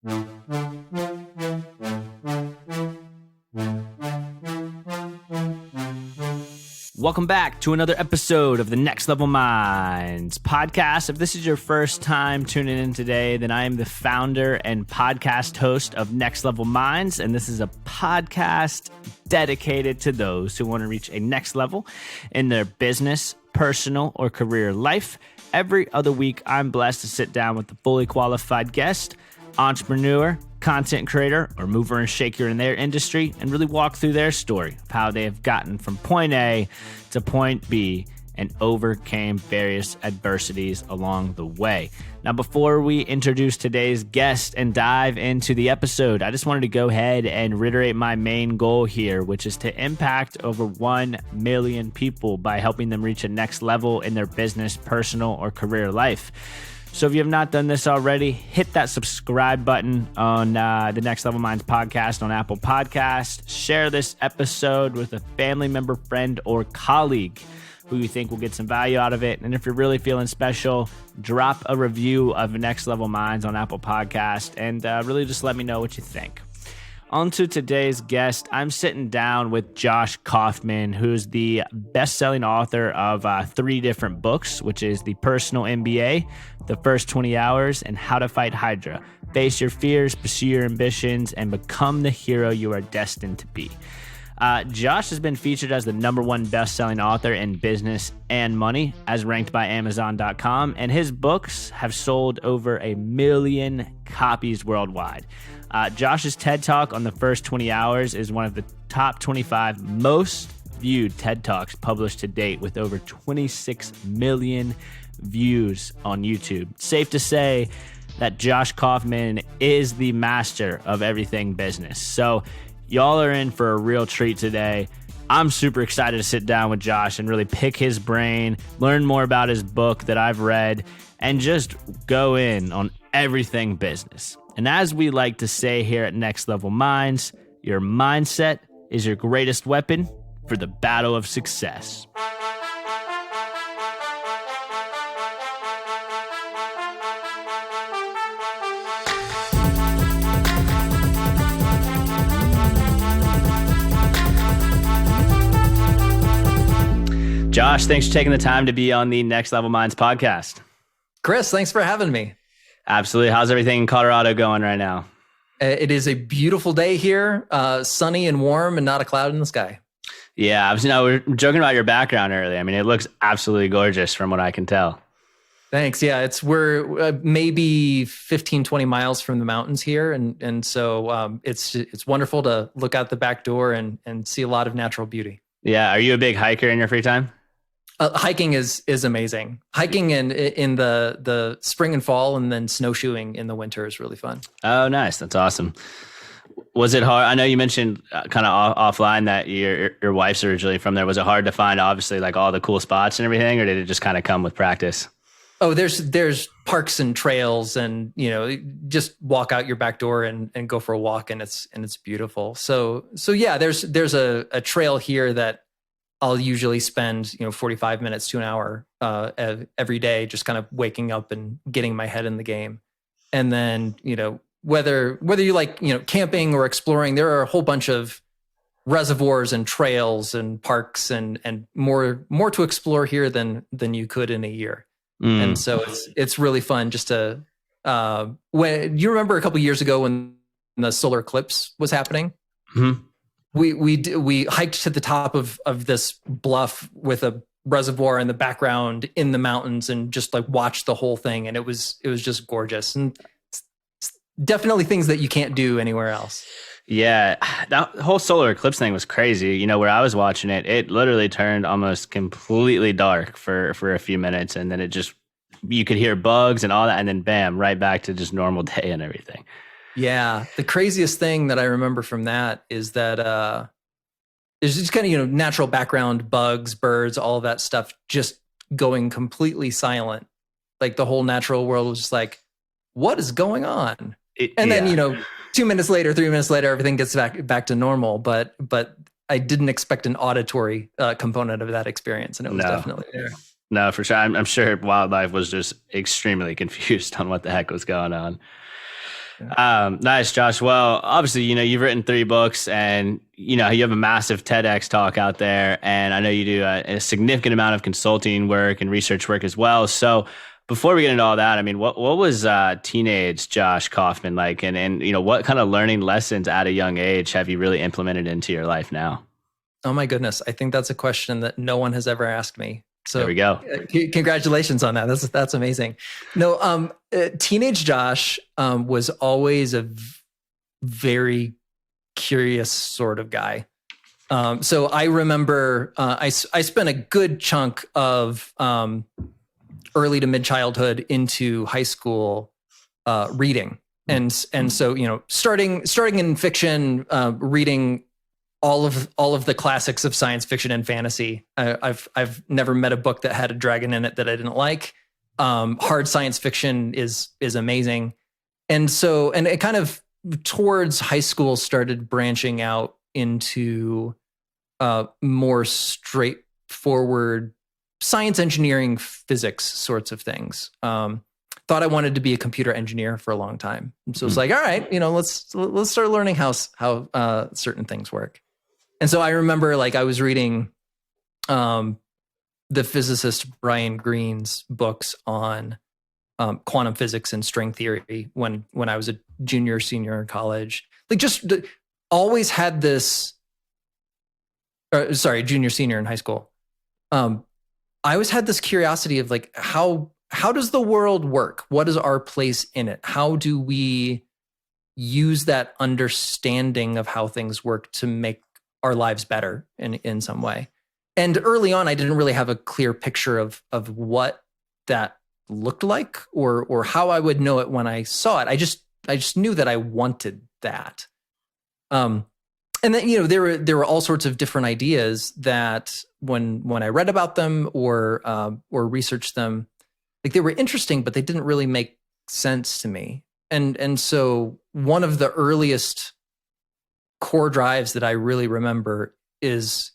Welcome back to another episode of the Next Level Minds podcast. If this is your first time tuning in today, then I am the founder and podcast host of Next Level Minds, and this is a podcast dedicated to those who want to reach a next level in their business, personal, or career life. Every other week, I'm blessed to sit down with a fully qualified guest, entrepreneur, content creator, or mover and shaker in their industry, and really walk through their story of how they have gotten from point A to point B and overcame various adversities along the way. Now, before we introduce today's guest and dive into the episode, I just wanted to go ahead and reiterate my main goal here, which is to impact over 1 million people by helping them reach a next level in their business, personal, or career life. So if you have not done this already, hit that subscribe button on the Next Level Minds podcast on Apple Podcasts. Share this episode with a family member, friend, or colleague who you think will get some value out of it. And if you're really feeling special, drop a review of Next Level Minds on Apple Podcasts and really just let me know what you think. On to today's guest. I'm sitting down with Josh Kaufman, who's the best-selling author of 3 different books, which is The Personal MBA, The First 20 Hours, and How to Fight Hydra. Face your fears, pursue your ambitions, and become the hero you are destined to be. Josh has been featured as the #1 best-selling author in business and money, as ranked by Amazon.com, and his books have sold over 1 million copies worldwide. Josh's TED Talk on the first 20 hours is one of the top 25 most viewed TED Talks published to date, with over 26 million views on YouTube. Safe to say that Josh Kaufman is the master of everything business. So y'all are in for a real treat today. I'm super excited to sit down with Josh and really pick his brain, learn more about his book that I've read, and just go in on everything business. And as we like to say here at Next Level Minds, your mindset is your greatest weapon for the battle of success. Josh, thanks for taking the time to be on the Next Level Minds podcast. Chris, thanks for having me. Absolutely. How's everything in Colorado going right now? It is a beautiful day here, sunny and warm and not a cloud in the sky. Yeah, we were joking about your background earlier. I mean, it looks absolutely gorgeous from what I can tell. Thanks. Yeah, we're maybe 15, 20 miles from the mountains here. And so it's wonderful to look out the back door and see a lot of natural beauty. Yeah. Are you a big hiker in your free time? Hiking is amazing. Hiking in the spring and fall, and then snowshoeing in the winter is really fun. Oh, nice. That's awesome. Was it hard? I know you mentioned kind of offline that your wife's originally from there. Was it hard to find, obviously, like all the cool spots and everything, or did it just kind of come with practice? Oh, there's parks and trails, and just walk out your back door and go for a walk, and it's beautiful. So yeah, there's a trail here that I'll usually spend 45 minutes to an hour every day, just kind of waking up and getting my head in the game. And then whether you like camping or exploring, there are a whole bunch of reservoirs and trails and parks and more to explore here than you could in a year. And so it's really fun just to when you remember a couple of years ago when the solar eclipse was happening. Mm-hmm. We hiked to the top of this bluff with a reservoir in the background in the mountains and just like watched the whole thing, and it was just gorgeous, and definitely things that you can't do anywhere else. Yeah, that whole solar eclipse thing was crazy. Where I was watching it, it literally turned almost completely dark for a few minutes, and then you could hear bugs and all that, and then bam, right back to just normal day and everything. Yeah. The craziest thing that I remember from that is that there's just kind of, natural background, bugs, birds, all of that stuff just going completely silent. Like the whole natural world was just like, what is going on? Then, 2 minutes later, 3 minutes later, everything gets back to normal. But I didn't expect an auditory component of that experience. And it was definitely there. No, for sure. I'm sure wildlife was just extremely confused on what the heck was going on. Nice, Josh. Well, obviously, you've written 3 books and, you have a massive TEDx talk out there. And I know you do a significant amount of consulting work and research work as well. So before we get into all that, I mean, what was teenage Josh Kaufman like? And what kind of learning lessons at a young age have you really implemented into your life now? Oh my goodness. I think that's a question that no one has ever asked me. So there we go. Congratulations on that. That's amazing. No, teenage Josh was always a very curious sort of guy. So I remember I spent a good chunk of early to mid childhood into high school reading, and so starting in fiction, reading all of the classics of science fiction and fantasy. I've never met a book that had a dragon in it that I didn't like. Hard science fiction is amazing. And it kind of towards high school started branching out into more straightforward science, engineering, physics sorts of things. Thought I wanted to be a computer engineer for a long time. So it's like, all right, let's start learning how certain things work. And so I remember I was reading the physicist Brian Greene's books on quantum physics and string theory when I was a junior, senior in college. Always had this, junior, senior in high school. I always had this curiosity of how does the world work? What is our place in it? How do we use that understanding of how things work to make our lives better in some way? And early on, I didn't really have a clear picture of what that looked like or how I would know it when I saw it. I just knew that I wanted that. And then there were all sorts of different ideas that when I read about them or researched them, they were interesting, but they didn't really make sense to me. And so one of the earliest core drives that I really remember is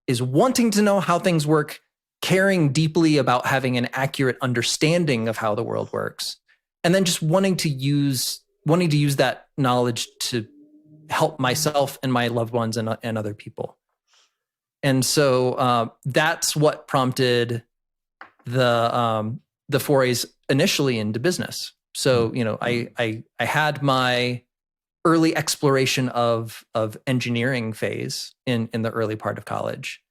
wanting to know how things work, caring deeply about having an accurate understanding of how the world works, and then just wanting to use that knowledge to help myself and my loved ones and other people. And so that's what prompted the forays initially into business. So I had my early exploration of engineering phase in the early part of college,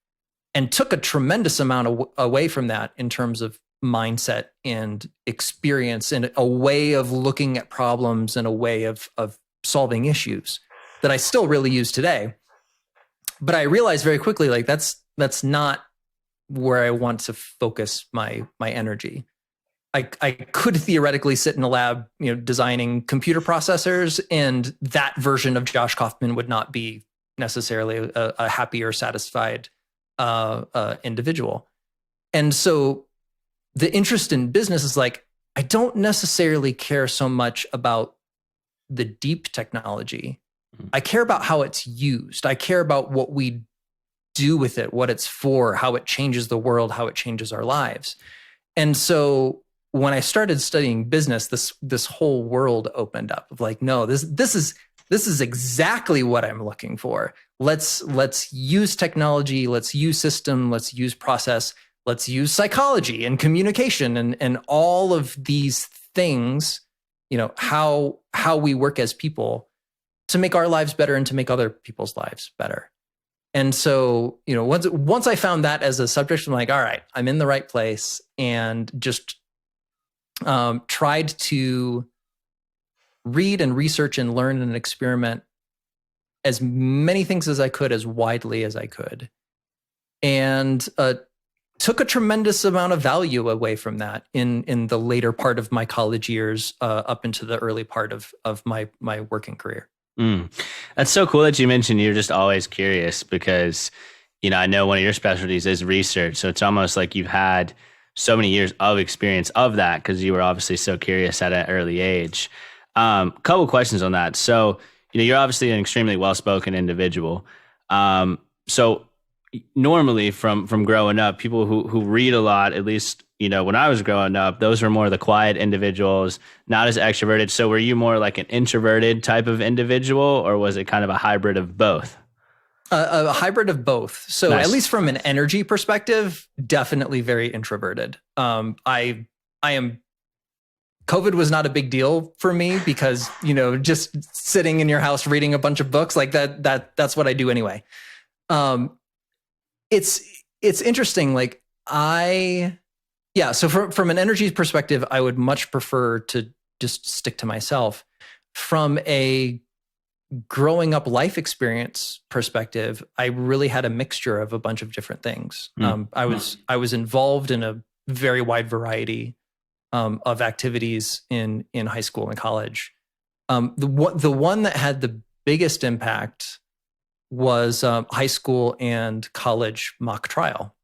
and took a tremendous amount away from that in terms of mindset and experience and a way of looking at problems and a way of solving issues that I still really use today. But I realized very quickly, that's not where I want to focus my energy. I could theoretically sit in a lab, designing computer processors, and that version of Josh Kaufman would not be necessarily a happy or satisfied individual. And so the interest in business is I don't necessarily care so much about the deep technology. I care about how it's used. I care about what we do with it, what it's for, how it changes the world, how it changes our lives. And so when I started studying business, this whole world opened up of no, this is exactly what I'm looking for. Let's use technology, let's use system, let's use process, let's use psychology and communication and all of these things, how we work as people to make our lives better and to make other people's lives better. And so, once I found that as a subject, I'm all right, I'm in the right place, and just tried to read and research and learn and experiment as many things as I could, as widely as I could, and took a tremendous amount of value away from that in the later part of my college years, up into the early part of my working career. That's so cool that you mentioned you're just always curious, because I know one of your specialties is research, so it's almost like you've had so many years of experience of that because you were obviously so curious at an early age. Couple questions on that. So, you're obviously an extremely well-spoken individual. So normally from growing up, people who read a lot, at least when I was growing up, those were more the quiet individuals, not as extroverted. So were you more like an introverted type of individual, or was it kind of a hybrid of both? A hybrid of both. So Nice. at least from an energy perspective, definitely very introverted. I am. COVID was not a big deal for me because, just sitting in your house reading a bunch of books like that's what I do anyway. It's interesting. Like so from an energy perspective, I would much prefer to just stick to myself. From a growing up life experience perspective, I really had a mixture of a bunch of different things. I was involved in a very wide variety of activities in high school and college. The one that had the biggest impact was high school and college mock trial.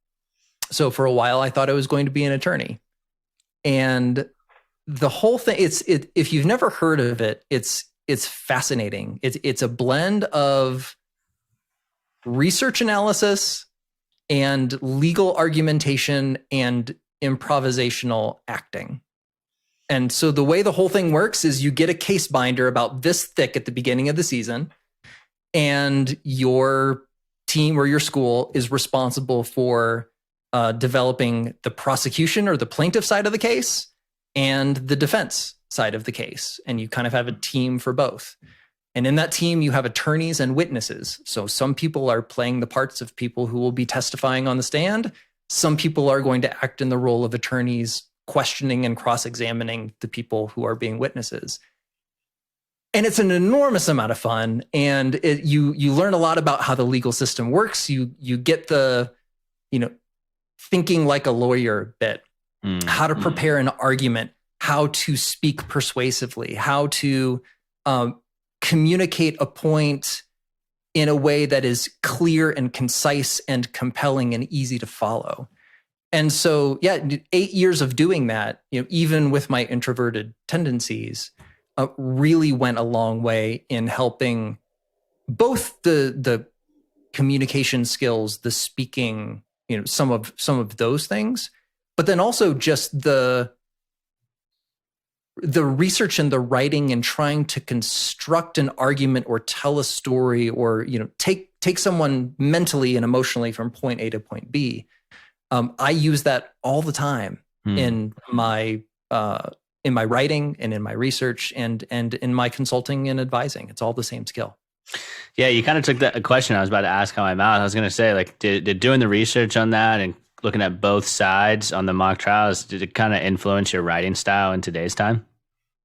So for a while, I thought I was going to be an attorney, and the whole thing. If you've never heard of it, it's fascinating. It's a blend of research analysis and legal argumentation and improvisational acting. And so the way the whole thing works is you get a case binder about this thick at the beginning of the season, and your team or your school is responsible for developing the prosecution or the plaintiff side of the case and the defense side of the case. And you kind of have a team for both. And in that team, you have attorneys and witnesses. So some people are playing the parts of people who will be testifying on the stand. Some people are going to act in the role of attorneys, questioning and cross-examining the people who are being witnesses. And it's an enormous amount of fun. And you learn a lot about how the legal system works. You get the, thinking like a lawyer bit, how to prepare an argument, how to speak persuasively, how to communicate a point in a way that is clear and concise and compelling and easy to follow. And so, 8 years of doing that, even with my introverted tendencies, really went a long way in helping both the communication skills, the speaking, some of those things, but then also just the research and the writing and trying to construct an argument or tell a story or, take someone mentally and emotionally from point A to point B. I use that all the time in my writing and in my research and in my consulting and advising. It's all the same skill. Yeah, you kind of took that question I was about to ask how I'm out. I was going to say, like, did doing the research on that and looking at both sides on the mock trials, did it kind of influence your writing style in today's time?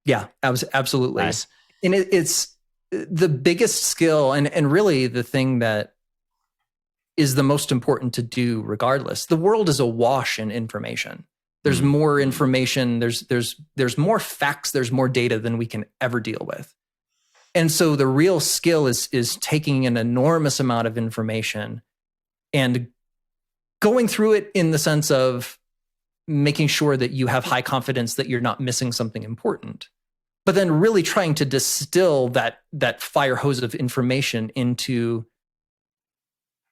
Yeah, absolutely. Nice. And it's the biggest skill and really the thing that is the most important to do regardless. The world is awash in information. There's more information, there's more facts, there's more data than we can ever deal with. And so the real skill is taking an enormous amount of information and going through it in the sense of making sure that you have high confidence that you're not missing something important, but then really trying to distill that fire hose of information into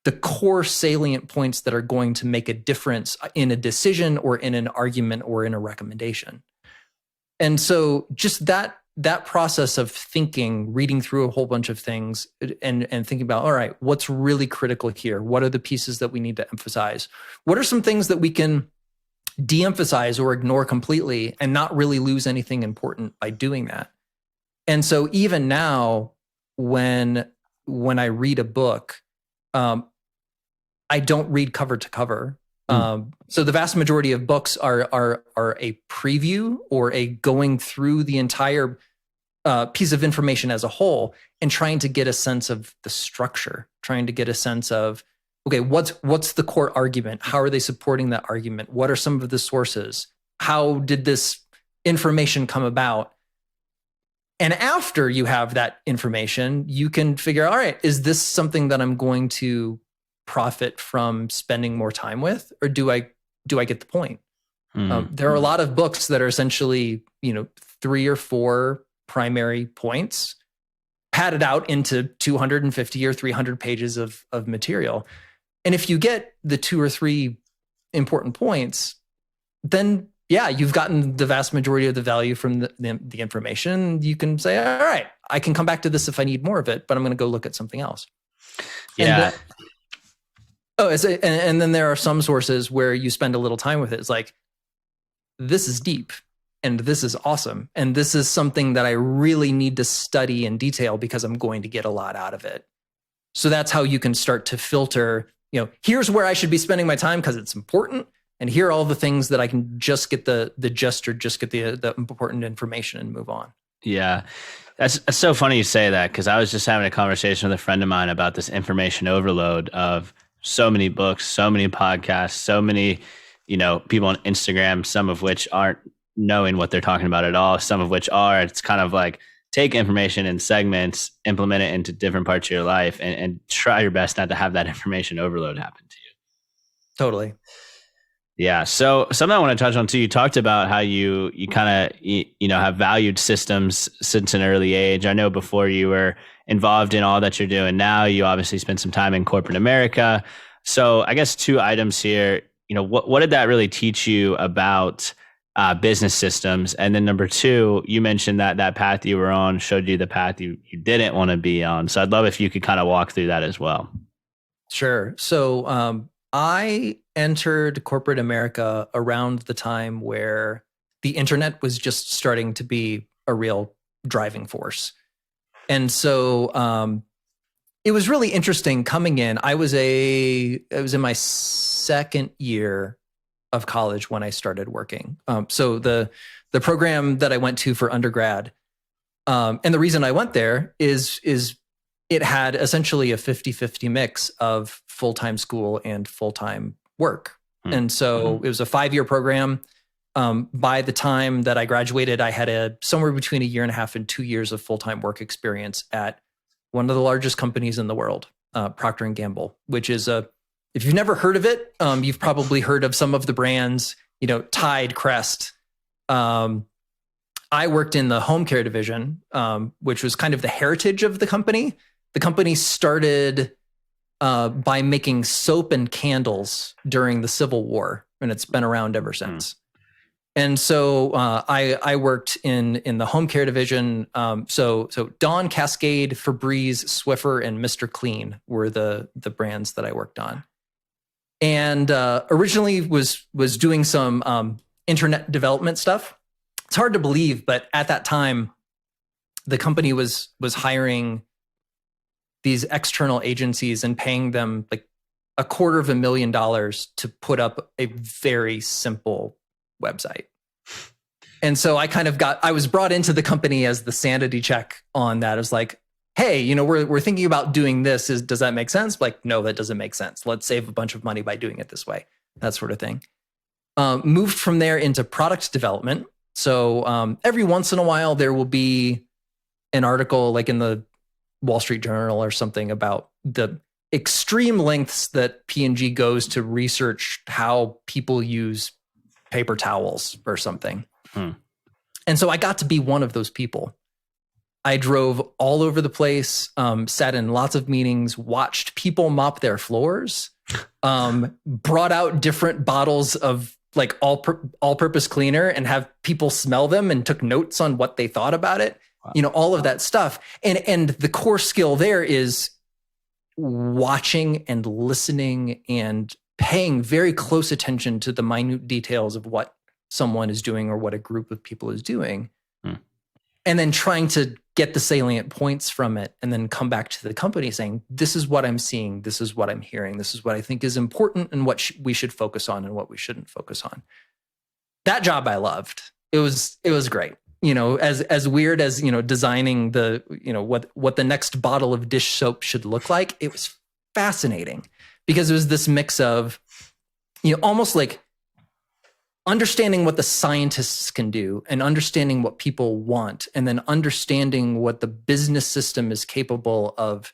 the core salient points that are going to make a difference in a decision or in an argument or in a recommendation. And so just that process of thinking, reading through a whole bunch of things and thinking about, all right, what's really critical here? What are the pieces that we need to emphasize? What are some things that we can de-emphasize or ignore completely and not really lose anything important by doing that? And so even now, when I read a book, I don't read cover to cover. So the vast majority of books are a preview or a going through the entire piece of information as a whole and trying to get a sense of the structure, trying to get a sense of, okay, what's the core argument? How are they supporting that argument? What are some of the sources? How did this information come about? And after you have that information, you can figure, all right, is this something that I'm going to profit from spending more time with, or do I get the point? There are a lot of books that are essentially, 3 or 4 primary points padded out into 250 or 300 pages of material. And if you get the 2 or 3 important points, then yeah, you've gotten the vast majority of the value from the information. You can say, all right, I can come back to this if I need more of it, but I'm going to go look at something else. Yeah. And then there are some sources where you spend a little time with it. It's like, this is deep and this is awesome. And this is something that I really need to study in detail because I'm going to get a lot out of it. So that's how you can start to filter, here's where I should be spending my time because it's important. And here are all the things that I can just get the gist or just get the important information and move on. Yeah. That's so funny you say that, because I was just having a conversation with a friend of mine about this information overload of so many books, so many podcasts, so many, people on Instagram, some of which aren't knowing what they're talking about at all. Some of which are. It's kind of like take information in segments, implement it into different parts of your life, and try your best not to have that information overload happen to you. Totally. Yeah. So something I want to touch on too, you talked about how you kind of, have valued systems since an early age. I know before you were involved in all that you're doing now, you obviously spent some time in corporate America. So I guess two items here, what did that really teach you about business systems? And then number two, you mentioned that path you were on showed you the path you didn't want to be on. So I'd love if you could kind of walk through that as well. Sure. So I entered corporate America around the time where the internet was just starting to be a real driving force. And so it was really interesting coming in. I was in my second year of college when I started working. So the program that I went to for undergrad, and the reason I went there is it had essentially a 50-50 mix of full-time school and full-time work. And so it was a 5-year program. By the time that I graduated, I had somewhere between 1.5 years and 2 years of full-time work experience at one of the largest companies in the world, Procter & Gamble, which is if you've never heard of it, you've probably heard of some of the brands, Tide, Crest. I worked in the home care division, which was kind of the heritage of the company. The company started by making soap and candles during the Civil War, and it's been around ever since. And so I worked in the home care division. So Dawn, Cascade, Febreze, Swiffer, and Mr. Clean were the brands that I worked on. And originally was doing some internet development stuff. It's hard to believe, but at that time, the company was hiring these external agencies and paying them like $250,000 to put up a very simple website. And so I was brought into the company as the sanity check on that. I was like, hey, we're thinking about doing this. Does that make sense? Like, no, that doesn't make sense. Let's save a bunch of money by doing it this way. That sort of thing. Moved from there into product development. So every once in a while, there will be an article like in the Wall Street Journal or something about the extreme lengths that P&G goes to research how people use paper towels or something. And so I got to be one of those people. I drove all over the place, sat in lots of meetings, watched people mop their floors, brought out different bottles of like all-purpose cleaner and have people smell them and took notes on what they thought about it. Wow. All of that stuff. And the core skill there is watching and listening and paying very close attention to the minute details of what someone is doing or what a group of people is doing. And then trying to get the salient points from it and then come back to the company saying, this is what I'm seeing. This is what I'm hearing. This is what I think is important and what we should focus on and what we shouldn't focus on. That job I loved. It was great. As weird as, designing the, what the next bottle of dish soap should look like, it was fascinating because it was this mix of, almost like understanding what the scientists can do and understanding what people want, and then understanding what the business system is capable of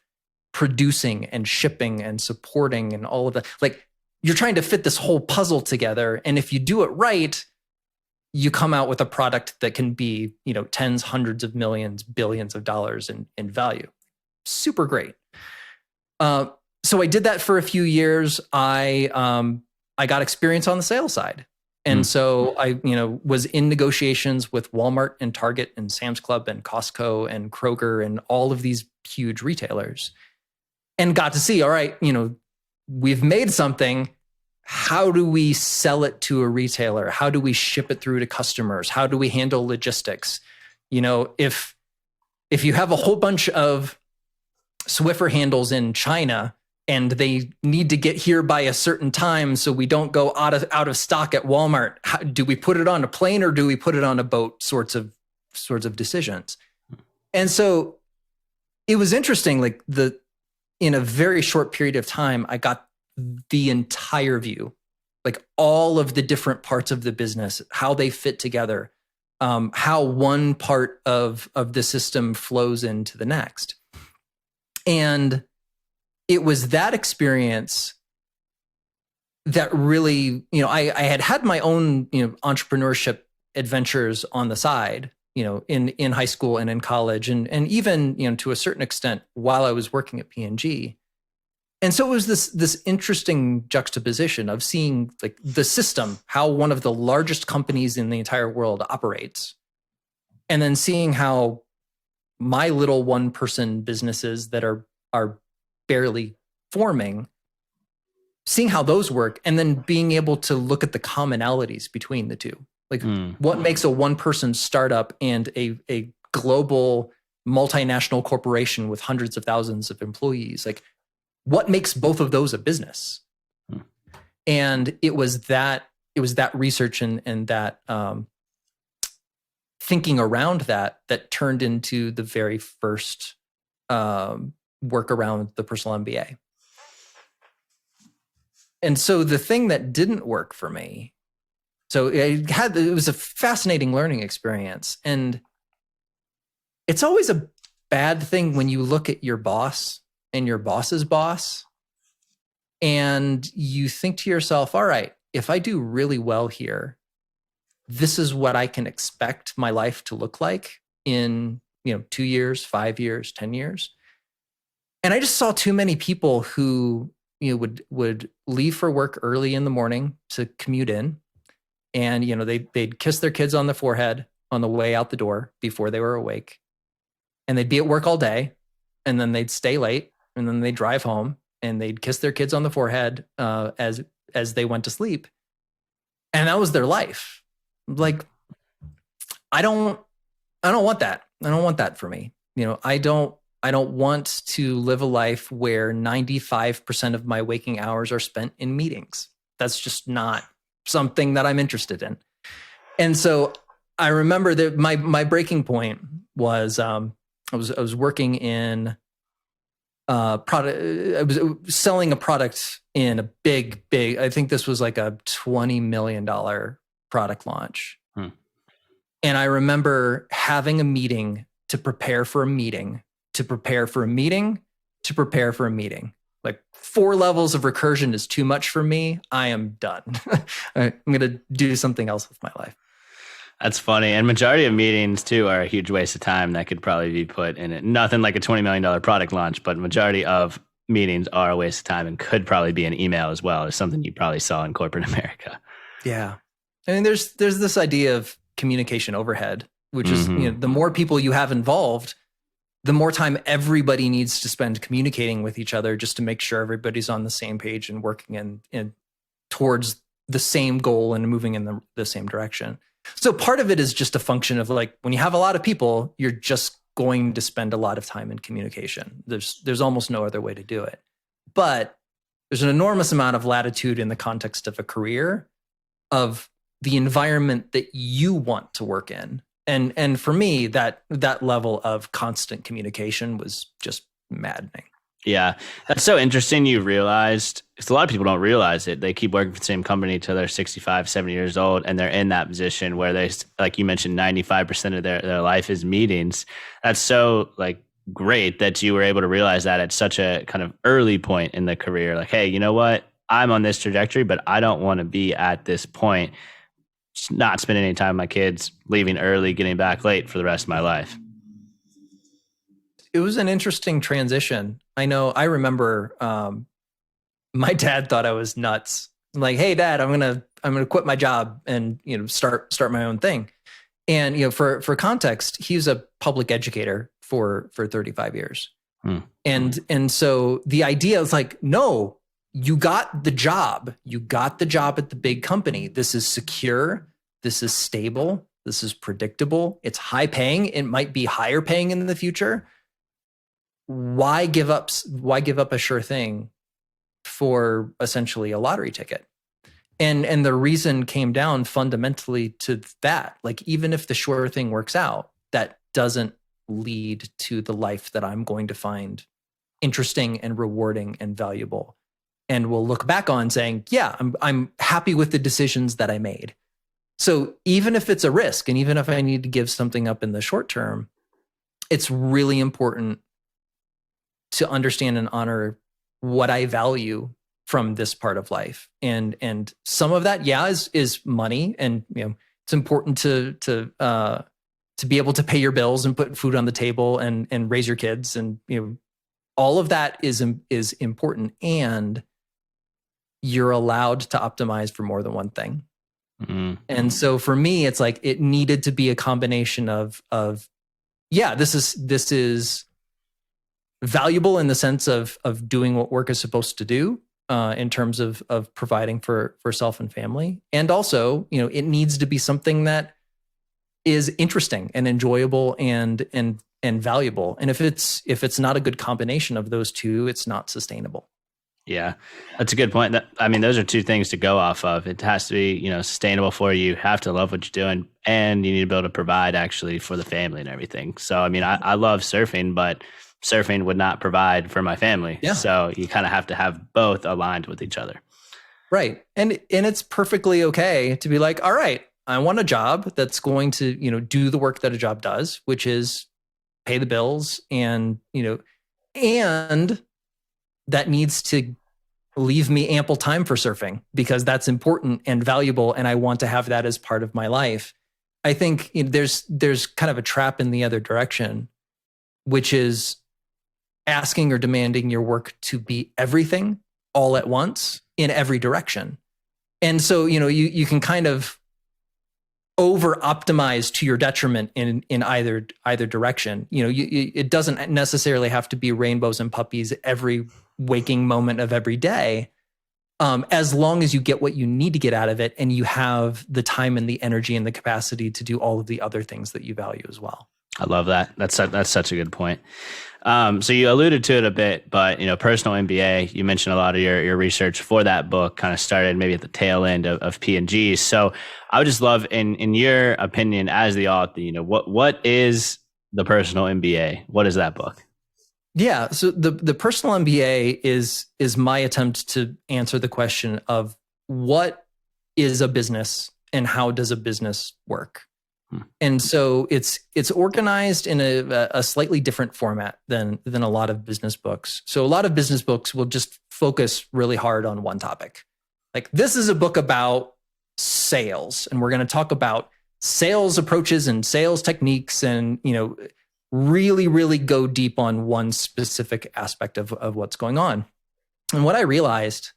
producing and shipping and supporting and all of that. Like, you're trying to fit this whole puzzle together. And if you do it right, you come out with a product that can be, tens, hundreds of millions, billions of dollars in value. Super great. So I did that for a few years. I got experience on the sales side. And so I, was in negotiations with Walmart and Target and Sam's Club and Costco and Kroger and all of these huge retailers, and got to see, all right, we've made something. How do we sell it to a retailer? How do we ship it through to customers? How do we handle logistics? If you have a whole bunch of Swiffer handles in China and they need to get here by a certain time so we don't go out of stock at Walmart, do we put it on a plane or do we put it on a boat? Sorts of decisions. And so it was interesting, like in a very short period of time, I got the entire view, like all of the different parts of the business, how they fit together, how one part of the system flows into the next. And it was that experience that really, I had my own, entrepreneurship adventures on the side, in high school and in college, and even, to a certain extent while I was working at P&G. And so it was this interesting juxtaposition of seeing like the system, how one of the largest companies in the entire world operates, and then seeing how my little one-person businesses that are barely forming, seeing how those work, and then being able to look at the commonalities between the two. Like what makes a one-person startup and a global multinational corporation with hundreds of thousands of employees? Like what makes both of those a business? And it was that research and that thinking around that turned into the very first work around the personal MBA. And so the thing that didn't work for me, so it was a fascinating learning experience. And it's always a bad thing when you look at your boss and your boss's boss, and you think to yourself, all right, if I do really well here, this is what I can expect my life to look like in 2 years, 5 years, 10 years. And I just saw too many people who would leave for work early in the morning to commute in, and they'd kiss their kids on the forehead on the way out the door before they were awake, and they'd be at work all day, and then they'd stay late, and then they'd drive home and they'd kiss their kids on the forehead as they went to sleep, and that was their life. Like, I don't want that. I don't want that for me. I don't want to live a life where 95% of my waking hours are spent in meetings. That's just not something that I'm interested in. And so I remember that my breaking point was I was working in product. I was selling a product in a big. I think this was like a $20 million product launch. And I remember having a meeting to prepare for a meeting, to prepare for a meeting, to prepare for a meeting. Like 4 levels of recursion is too much for me. I am done. I'm going to do something else with my life. That's funny. And majority of meetings too are a huge waste of time that could probably be put in it. Nothing like a $20 million product launch, but majority of meetings are a waste of time and could probably be an email as well, as something you probably saw in corporate America. Yeah. I mean, there's this idea of communication overhead, which is, the more people you have involved, the more time everybody needs to spend communicating with each other just to make sure everybody's on the same page and working in towards the same goal and moving in the same direction. So part of it is just a function of like, when you have a lot of people, you're just going to spend a lot of time in communication. There's almost no other way to do it. But there's an enormous amount of latitude in the context of a career, of the environment that you want to work in. And for me, that level of constant communication was just maddening. Yeah, that's so interesting. You realized, because a lot of people don't realize it. They keep working for the same company till they're 65, 70 years old, and they're in that position where they, like you mentioned, 95% of their life is meetings. That's so great that you were able to realize that at such a kind of early point in the career. Like, hey, you know what? I'm on this trajectory, but I don't want to be at this point, just not spending any time with my kids, leaving early, getting back late for the rest of my life. It was an interesting transition. I remember my dad thought I was nuts. like, hey, Dad, I'm gonna quit my job and start my own thing. And for context, he was a public educator for 35 years. And so the idea is like, no, you got the job. You got the job at the big company. This is secure. This is stable. This is predictable. It's high paying. It might be higher paying in the future. Why give up a sure thing for essentially a lottery ticket? And the reason came down fundamentally to that. Like, even if the sure thing works out, that doesn't lead to the life that I'm going to find interesting and rewarding and valuable. And we'll look back on saying, yeah, I'm happy with the decisions that I made. So even if it's a risk, and even if I need to give something up in the short term, it's really important to understand and honor what I value from this part of life. And some of that, yeah, is money. And it's important to be able to pay your bills and put food on the table and raise your kids. And all of that is important. And you're allowed to optimize for more than one thing. Mm-hmm. And so for me, it's like it needed to be a combination of yeah, this is valuable in the sense of doing what work is supposed to do, in terms of providing for self and family. And also, it needs to be something that is interesting and enjoyable and valuable. And if it's not a good combination of those two, it's not sustainable. Yeah, that's a good point. Those are two things to go off of. It has to be, sustainable for you. You have to love what you're doing, and you need to be able to provide actually for the family and everything. So, I love surfing, but surfing would not provide for my family. Yeah. So you kind of have to have both aligned with each other. Right. And it's perfectly okay to be like, all right, I want a job that's going to, do the work that a job does, which is pay the bills, and that needs to leave me ample time for surfing because that's important and valuable. And I want to have that as part of my life. I think there's kind of a trap in the other direction, which is asking or demanding your work to be everything all at once in every direction. And so, you can kind of over optimize to your detriment in either direction. It doesn't necessarily have to be rainbows and puppies every waking moment of every day, as long as you get what you need to get out of it and you have the time and the energy and the capacity to do all of the other things that you value as well. I love that. That's such a good point. So you alluded to it a bit, but personal MBA, you mentioned a lot of your research for that book kind of started maybe at the tail end of P&G. So I would just love, in your opinion as the author, what is the personal MBA? What is that book? Yeah. So the personal MBA is my attempt to answer the question of what is a business and how does a business work? And so it's organized in a slightly different format than a lot of business books. So a lot of business books will just focus really hard on one topic. Like, this is a book about sales, and we're going to talk about sales approaches and sales techniques, and really, really go deep on one specific aspect of what's going on. And what I realized,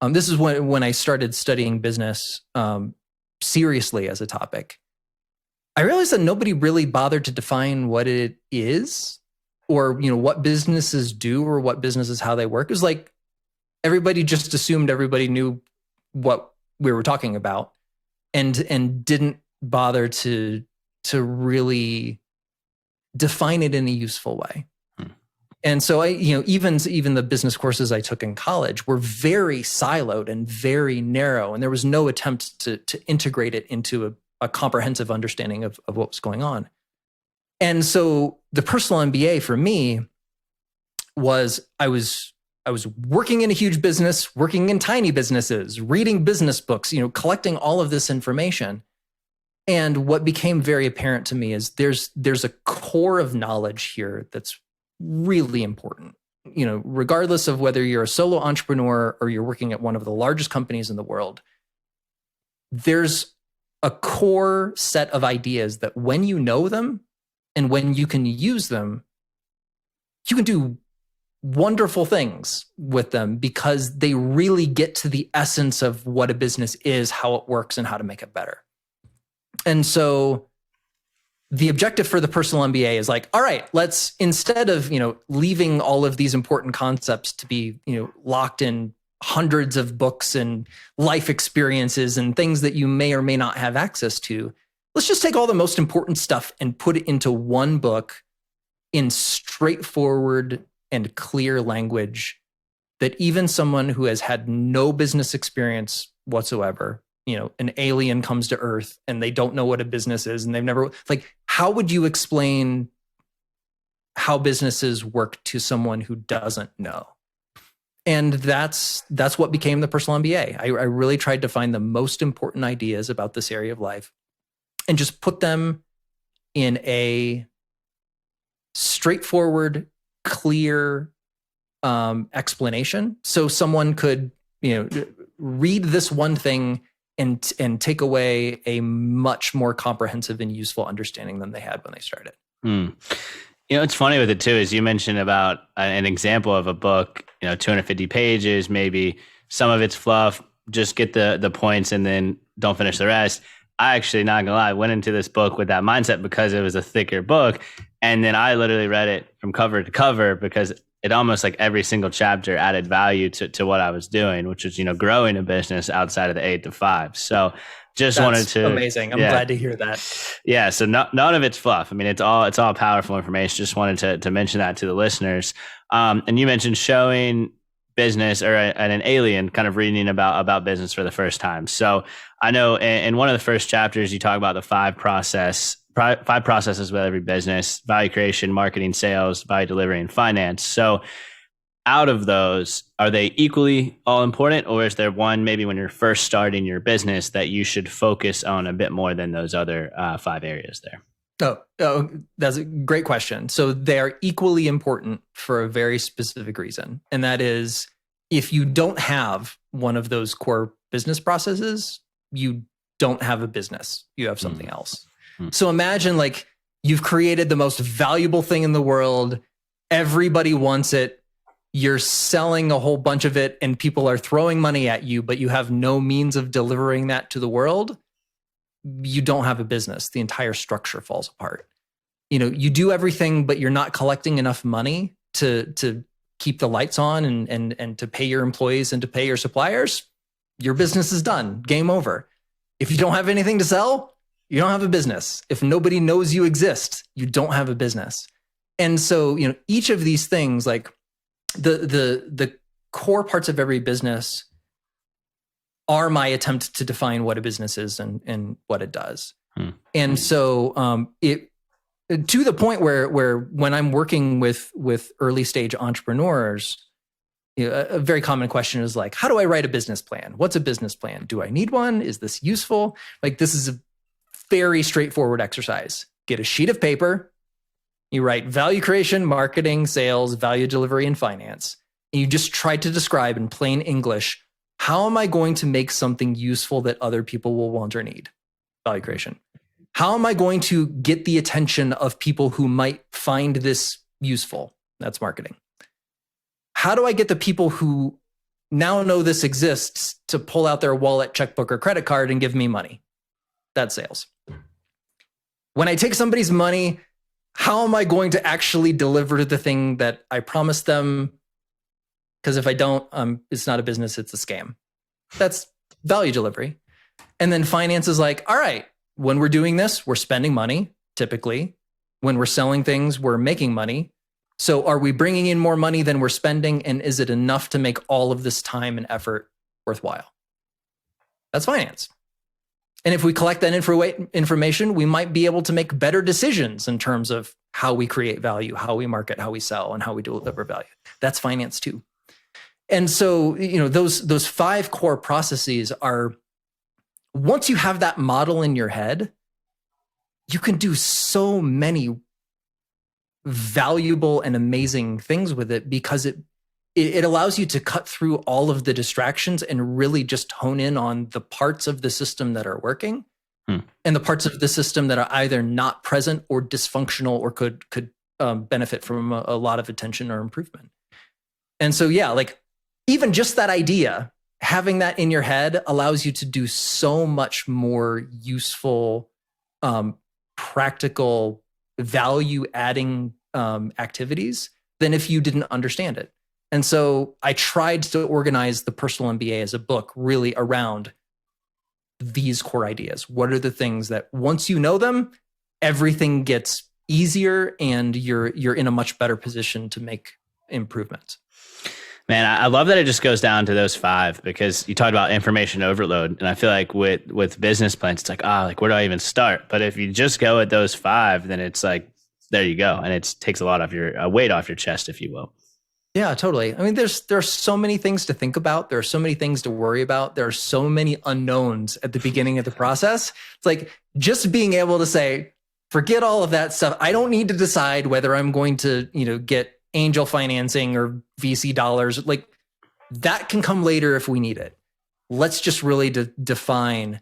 this is when I started studying business seriously as a topic, I realized that nobody really bothered to define what it is, or what businesses do, or what businesses, how they work. It was like everybody just assumed everybody knew what we were talking about, and didn't bother to really define it in a useful way. And so I, even the business courses I took in college were very siloed and very narrow, and there was no attempt to integrate it into a comprehensive understanding of what was going on. And so the personal MBA for me was, I was working in a huge business, working in tiny businesses, reading business books, collecting all of this information. And what became very apparent to me is there's a core of knowledge here that's really important. Regardless of whether you're a solo entrepreneur or you're working at one of the largest companies in the world, there's a core set of ideas that when you know them and when you can use them, you can do wonderful things with them because they really get to the essence of what a business is, how it works, and how to make it better. And so the objective for the personal MBA is like, all right, let's, instead of, leaving all of these important concepts to be, locked in hundreds of books and life experiences and things that you may or may not have access to, let's just take all the most important stuff and put it into one book in straightforward and clear language that even someone who has had no business experience whatsoever, an alien comes to Earth and they don't know what a business is and they've never, like, how would you explain how businesses work to someone who doesn't know? And that's what became the personal MBA. I really tried to find the most important ideas about this area of life and just put them in a straightforward, clear explanation. So someone could, read this one thing and take away a much more comprehensive and useful understanding than they had when they started. What's funny with it too is you mentioned about an example of a book, 250 pages, maybe some of it's fluff, just get the points and then don't finish the rest. I actually, not gonna lie, went into this book with that mindset because it was a thicker book. And then I literally read it from cover to cover because it almost like every single chapter added value to what I was doing, which was, growing a business outside of the 8 to 5. So just wanted to. Amazing. I'm glad to hear that. Yeah. So none of it's fluff. I mean, it's all powerful information. Just wanted to mention that to the listeners. And you mentioned showing business or an alien kind of reading about business for the first time. So I know in one of the first chapters, you talk about the five processes with every business: value creation, marketing, sales, value delivery, and finance. So out of those, are they equally all important, or is there one maybe when you're first starting your business that you should focus on a bit more than those other 5 areas there? Oh, that's a great question. So they're equally important for a very specific reason. And that is, if you don't have one of those core business processes, you don't have a business. You have something else. So imagine like you've created the most valuable thing in the world. Everybody wants it. You're selling a whole bunch of it and people are throwing money at you, but you have no means of delivering that to the world. You don't have a business. The entire structure falls apart. You do everything, but you're not collecting enough money to keep the lights on and to pay your employees and to pay your suppliers. Your business is done. Game over. If you don't have anything to sell, you don't have a business. If nobody knows you exist, you don't have a business. And so, each of these things, like the core parts of every business are my attempt to define what a business is and what it does. And so it to the point where when I'm working with early stage entrepreneurs, a very common question is like, how do I write a business plan? What's a business plan? Do I need one? Is this useful? Like, this is a very straightforward exercise. Get a sheet of paper. You write value creation, marketing, sales, value delivery, and finance. And you just try to describe in plain English, how am I going to make something useful that other people will want or need? Value creation. How am I going to get the attention of people who might find this useful? That's marketing. How do I get the people who now know this exists to pull out their wallet, checkbook, or credit card and give me money? That's sales. When I take somebody's money, how am I going to actually deliver the thing that I promised them? Because if I don't, it's not a business, it's a scam. That's value delivery. And then finance is like, all right, when we're doing this, we're spending money, typically. When we're selling things, we're making money. So are we bringing in more money than we're spending? And is it enough to make all of this time and effort worthwhile? That's finance. And if we collect that information, we might be able to make better decisions in terms of how we create value, how we market, how we sell, and how we deliver value. That's finance too. And so, those 5 core processes are, once you have that model in your head, you can do so many valuable and amazing things with it, because it allows you to cut through all of the distractions and really just hone in on the parts of the system that are working and the parts of the system that are either not present or dysfunctional or could benefit from a lot of attention or improvement. And so, yeah, like even just that idea, having that in your head allows you to do so much more useful, practical, value adding activities than if you didn't understand it. And so I tried to organize the Personal MBA as a book really around these core ideas. What are the things that once you know them, everything gets easier and you're in a much better position to make improvements. Man, I love that it just goes down to those 5, because you talked about information overload. And I feel like with business plans, it's like, like, where do I even start? But if you just go at those 5, then it's like, there you go. And it takes a lot of your weight off your chest, if you will. Yeah, totally. I mean, there's so many things to think about. There are so many things to worry about. There are so many unknowns at the beginning of the process. It's like just being able to say, forget all of that stuff. I don't need to decide whether I'm going to, get angel financing or VC dollars. Like that can come later if we need it. Let's just really define,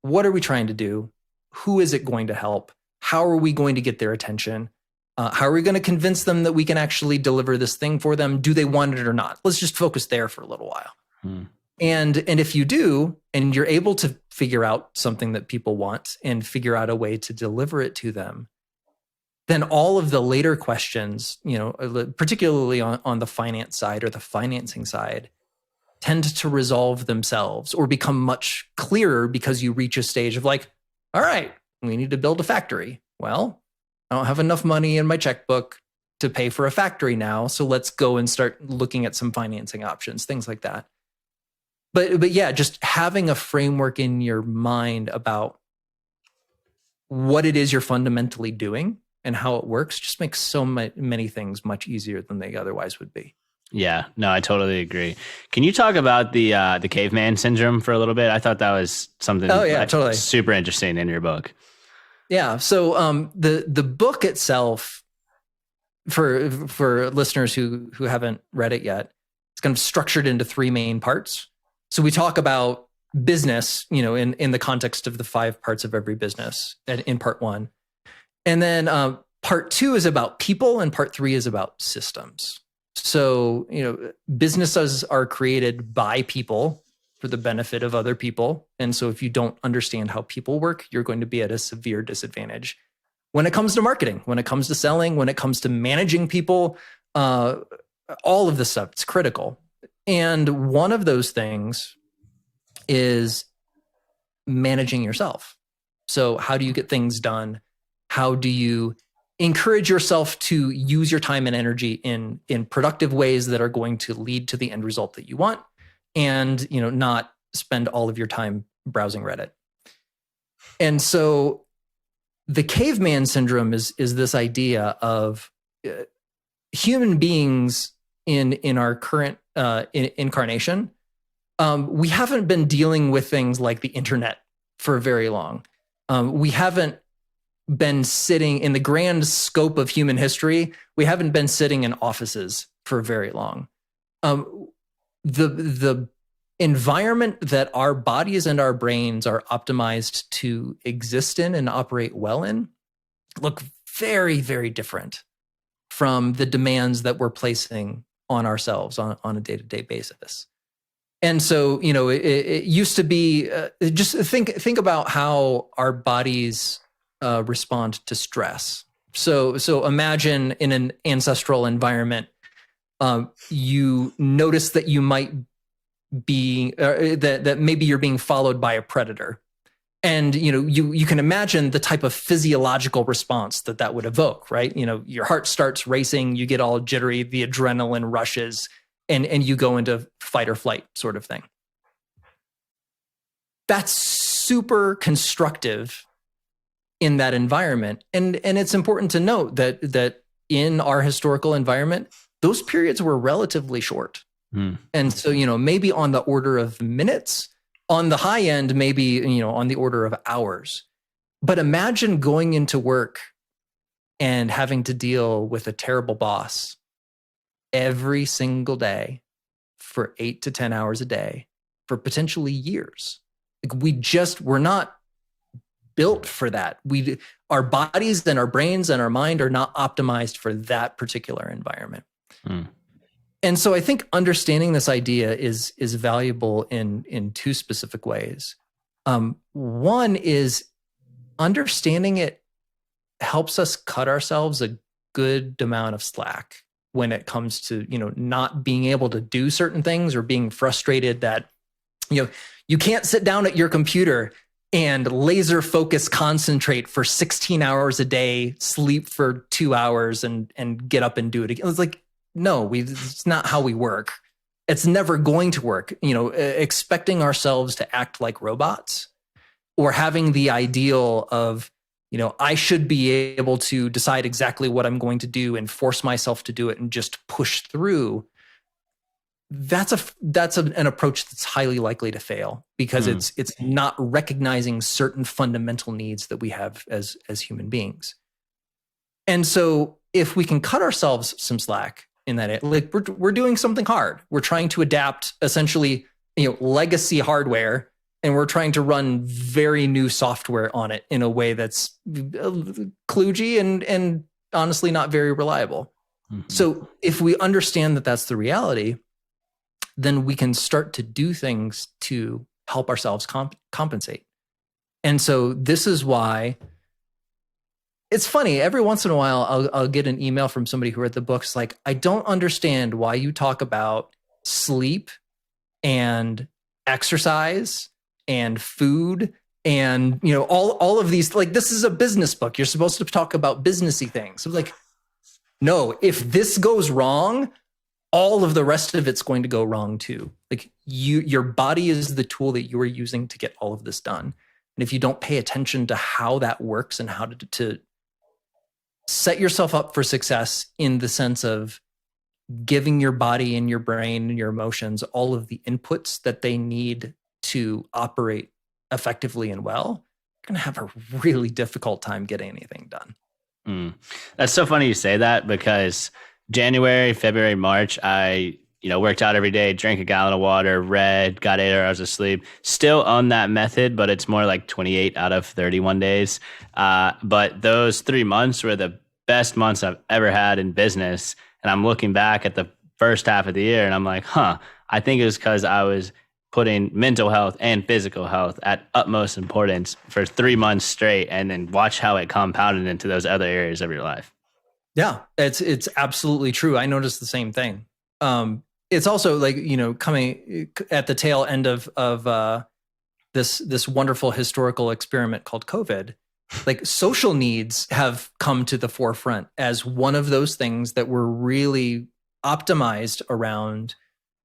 what are we trying to do? Who is it going to help? How are we going to get their attention? How are we going to convince them that we can actually deliver this thing for them? Do they want it or not? Let's just focus there for a little while. And if you do, and you're able to figure out something that people want and figure out a way to deliver it to them, then all of the later questions, particularly on the finance side or the financing side, tend to resolve themselves or become much clearer because you reach a stage of like, all right, we need to build a factory. Well, I don't have enough money in my checkbook to pay for a factory now, so let's go and start looking at some financing options, things like that. But yeah, just having a framework in your mind about what it is you're fundamentally doing and how it works just makes so many things much easier than they otherwise would be. Yeah, no, I totally agree. Can you talk about the caveman syndrome for a little bit? I thought that was something totally super interesting in your book. Yeah, so the book itself, for listeners who haven't read it yet, it's kind of structured into 3 main parts. So we talk about business, in the context of the 5 parts of every business in part 1. And then part 2 is about people and part 3 is about systems. So, businesses are created by people for the benefit of other people. And so if you don't understand how people work, you're going to be at a severe disadvantage when it comes to marketing, when it comes to selling, when it comes to managing people, all of this stuff, it's critical. And one of those things is managing yourself. So how do you get things done? How do you encourage yourself to use your time and energy in productive ways that are going to lead to the end result that you want, and not spend all of your time browsing Reddit? And so the caveman syndrome is this idea of human beings in our current incarnation. We haven't been dealing with things like the internet for very long. We haven't been sitting in the grand scope of human history. We haven't been sitting in offices for very long. The environment that our bodies and our brains are optimized to exist in and operate well in look very, very different from the demands that we're placing on ourselves on a day-to-day basis. And so, it used to be, just think about how our bodies respond to stress. So imagine in an ancestral environment, you notice that you might be, that maybe you're being followed by a predator. And, you can imagine the type of physiological response that would evoke, right? Your heart starts racing, you get all jittery, the adrenaline rushes, and you go into fight or flight sort of thing. That's super constructive in that environment. And it's important to note that in our historical environment, those periods were relatively short. And so, maybe on the order of minutes, on the high end, maybe, on the order of hours. But imagine going into work and having to deal with a terrible boss every single day for 8 to 10 hours a day for potentially years. Like we're not built for that. Our bodies and our brains and our mind are not optimized for that particular environment. And so I think understanding this idea is valuable in two specific ways. One is understanding it helps us cut ourselves a good amount of slack when it comes to, not being able to do certain things or being frustrated that, you can't sit down at your computer and laser focus concentrate for 16 hours a day, sleep for 2 hours and get up and do it again. It's like, no, it's not how we work. It's never going to work. Expecting ourselves to act like robots or having the ideal of, I should be able to decide exactly what I'm going to do and force myself to do it and just push through. That's an approach that's highly likely to fail because it's not recognizing certain fundamental needs that we have as human beings. And so if we can cut ourselves some slack in that, like we're doing something hard, we're trying to adapt essentially, legacy hardware, and we're trying to run very new software on it in a way that's kludgy and honestly not very reliable. Mm-hmm. So if we understand that that's the reality, then we can start to do things to help ourselves compensate. And so this is why it's funny. Every once in a while, I'll get an email from somebody who read the books like, I don't understand why you talk about sleep and exercise and food and, all of these, like, this is a business book. You're supposed to talk about businessy things. So like, no, if this goes wrong, all of the rest of it's going to go wrong too. Like your body is the tool that you are using to get all of this done. And if you don't pay attention to how that works and how to set yourself up for success in the sense of giving your body and your brain and your emotions all of the inputs that they need to operate effectively and well, you're going to have a really difficult time getting anything done. That's so funny you say that because January, February, March, I worked out every day, drank a gallon of water, read, got 8 hours of sleep. Still on that method, but it's more like 28 out of 31 days. But those 3 months were the best months I've ever had in business. And I'm looking back at the first half of the year and I'm like, I think it was because I was putting mental health and physical health at utmost importance for 3 months straight, and then watch how it compounded into those other areas of your life. Yeah, it's absolutely true. I noticed the same thing. It's also like, coming at the tail end of this wonderful historical experiment called COVID, like social needs have come to the forefront as one of those things that were really optimized around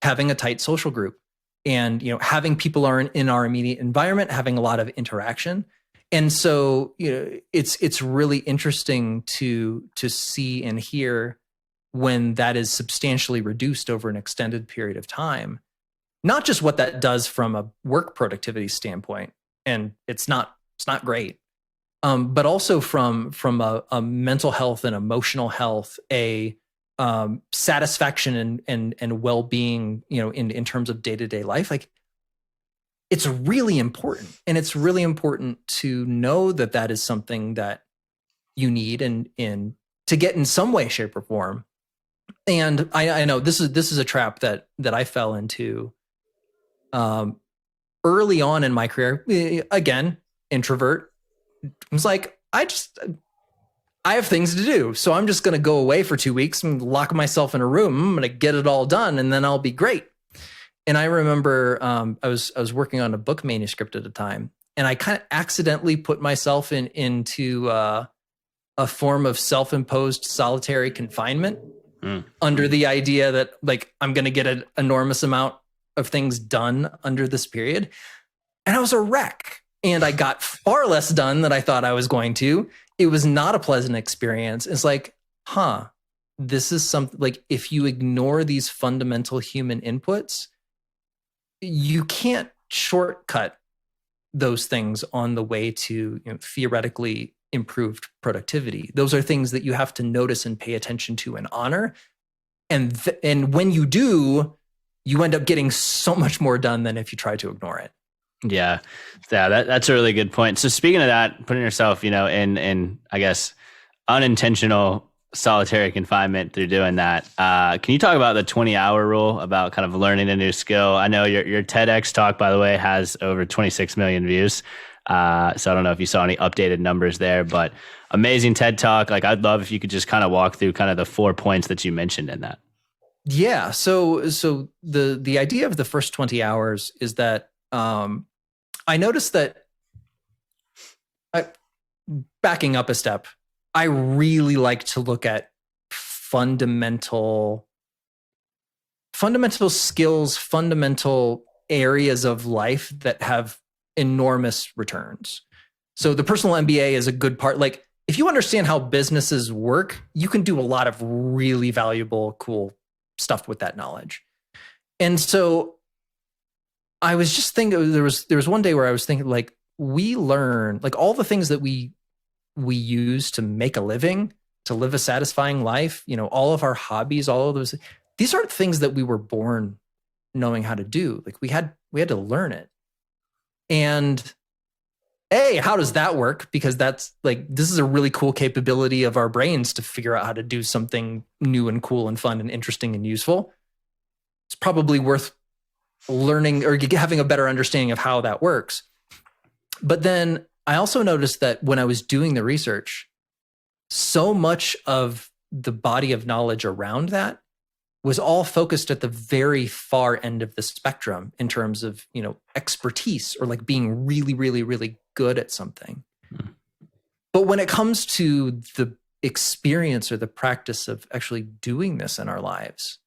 having a tight social group and, having people in our immediate environment, having a lot of interaction. And so, it's really interesting to see and hear when that is substantially reduced over an extended period of time, not just what that does from a work productivity standpoint, and it's not great, but also from a mental health and emotional health, a satisfaction and well-being, in terms of day-to-day life, like. It's really important. And it's really important to know that that is something that you need and to get in some way, shape, or form. And I know this is a trap that I fell into early on in my career. Again, introvert. I was like, I have things to do. So I'm just going to go away for 2 weeks and lock myself in a room. I'm going to get it all done and then I'll be great. And I remember I was working on a book manuscript at a time, and I kind of accidentally put myself into a form of self-imposed solitary confinement under the idea that like I'm going to get an enormous amount of things done under this period. And I was a wreck, and I got far less done than I thought I was going to. It was not a pleasant experience. It's like, this is something like if you ignore these fundamental human inputs, you can't shortcut those things on the way to theoretically improved productivity. Those are things that you have to notice and pay attention to and honor. And when you do, you end up getting so much more done than if you try to ignore it. Yeah. That's a really good point. So speaking of that, putting yourself, in I guess unintentional solitary confinement through doing that. Can you talk about the 20-hour rule, about kind of learning a new skill? I know your TEDx talk, by the way, has over 26 million views. So I don't know if you saw any updated numbers there, but amazing TED talk. Like, I'd love if you could just kind of walk through kind of the 4 points that you mentioned in that. Yeah. So the idea of the first 20 hours is that I noticed that backing up a step, I really like to look at fundamental skills, fundamental areas of life that have enormous returns. So the personal MBA is a good part. Like, if you understand how businesses work, you can do a lot of really valuable, cool stuff with that knowledge. And so I was just thinking, there was one day where I was thinking, like, we learn, like, all the things that we use to make a living, to live a satisfying life, all of our hobbies, all of those, these aren't things that we were born knowing how to do. Like, we had to learn it. And how does that work? Because that's like, this is a really cool capability of our brains to figure out how to do something new and cool and fun and interesting and useful. It's probably worth learning or having a better understanding of how that works. But then I also noticed that when I was doing the research, so much of the body of knowledge around that was all focused at the very far end of the spectrum in terms of, expertise, or like being really, really, really good at something. But when it comes to the experience or the practice of actually doing this in our lives,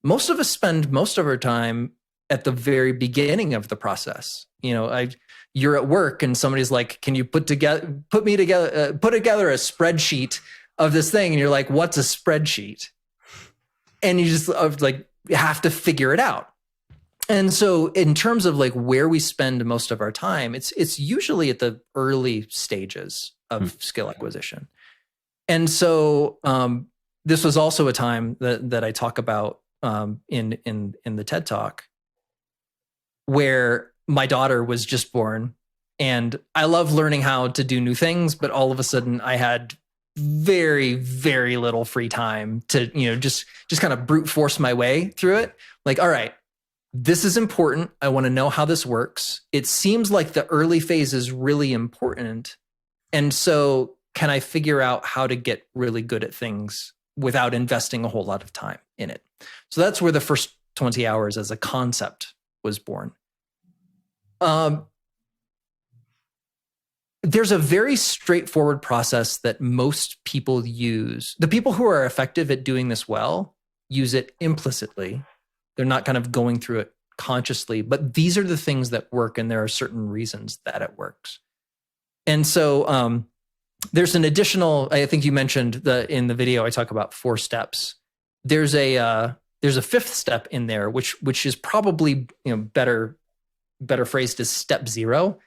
most of us spend most of our time at the very beginning of the process. You're at work and somebody's like, "Can you put together a spreadsheet of this thing?" And you're like, "What's a spreadsheet?" And you just have to figure it out. And so in terms of like where we spend most of our time, it's usually at the early stages of skill acquisition. And so this was also a time that I talk about in the TED Talk, where my daughter was just born, and I love learning how to do new things, but all of a sudden I had very, very little free time to, just kind of brute force my way through it. Like, all right, this is important. I want to know how this works. It seems like the early phase is really important. And so can I figure out how to get really good at things without investing a whole lot of time in it? So that's where the first 20 hours as a concept was born. There's a very straightforward process that most people use. The people who are effective at doing this well use it implicitly. They're not kind of going through it consciously, but these are the things that work, and there are certain reasons that it works. And so there's an additional, I think you mentioned in the video, I talk about 4 steps. There's a 5th step in there, which is probably better phrased as step 0,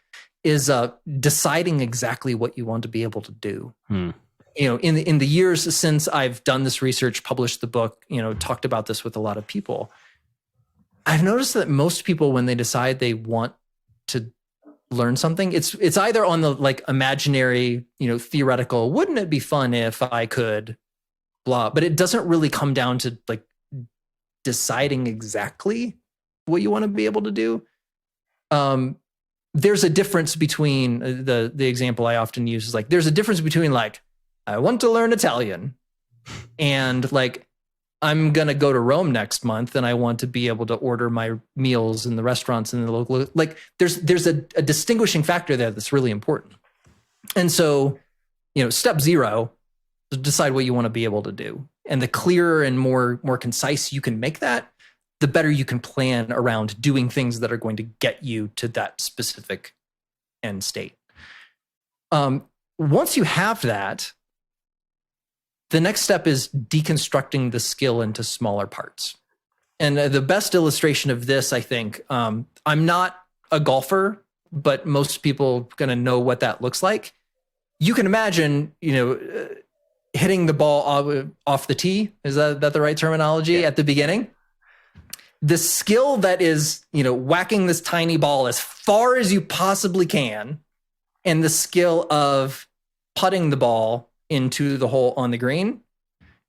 is deciding exactly what you want to be able to do. In the years since I've done this research, published the book, talked about this with a lot of people, I've noticed that most people, when they decide they want to learn something, it's either on the like imaginary, theoretical, wouldn't it be fun if I could, blah, but it doesn't really come down to like deciding exactly what you want to be able to do. There's a difference between the example I often use is like, there's a difference between like, I want to learn Italian and like, I'm going to go to Rome next month and I want to be able to order my meals in the restaurants in the local, like there's a distinguishing factor there that's really important. And so, step 0 is decide what you want to be able to do. And the clearer and more concise you can make that, the better you can plan around doing things that are going to get you to that specific end state. Once you have that, the next step is deconstructing the skill into smaller parts. And the best illustration of this, I think, I'm not a golfer, but most people are going to know what that looks like. You can imagine, hitting the ball off the tee. Is that the right terminology at the beginning? The skill that is, whacking this tiny ball as far as you possibly can, and the skill of putting the ball into the hole on the green,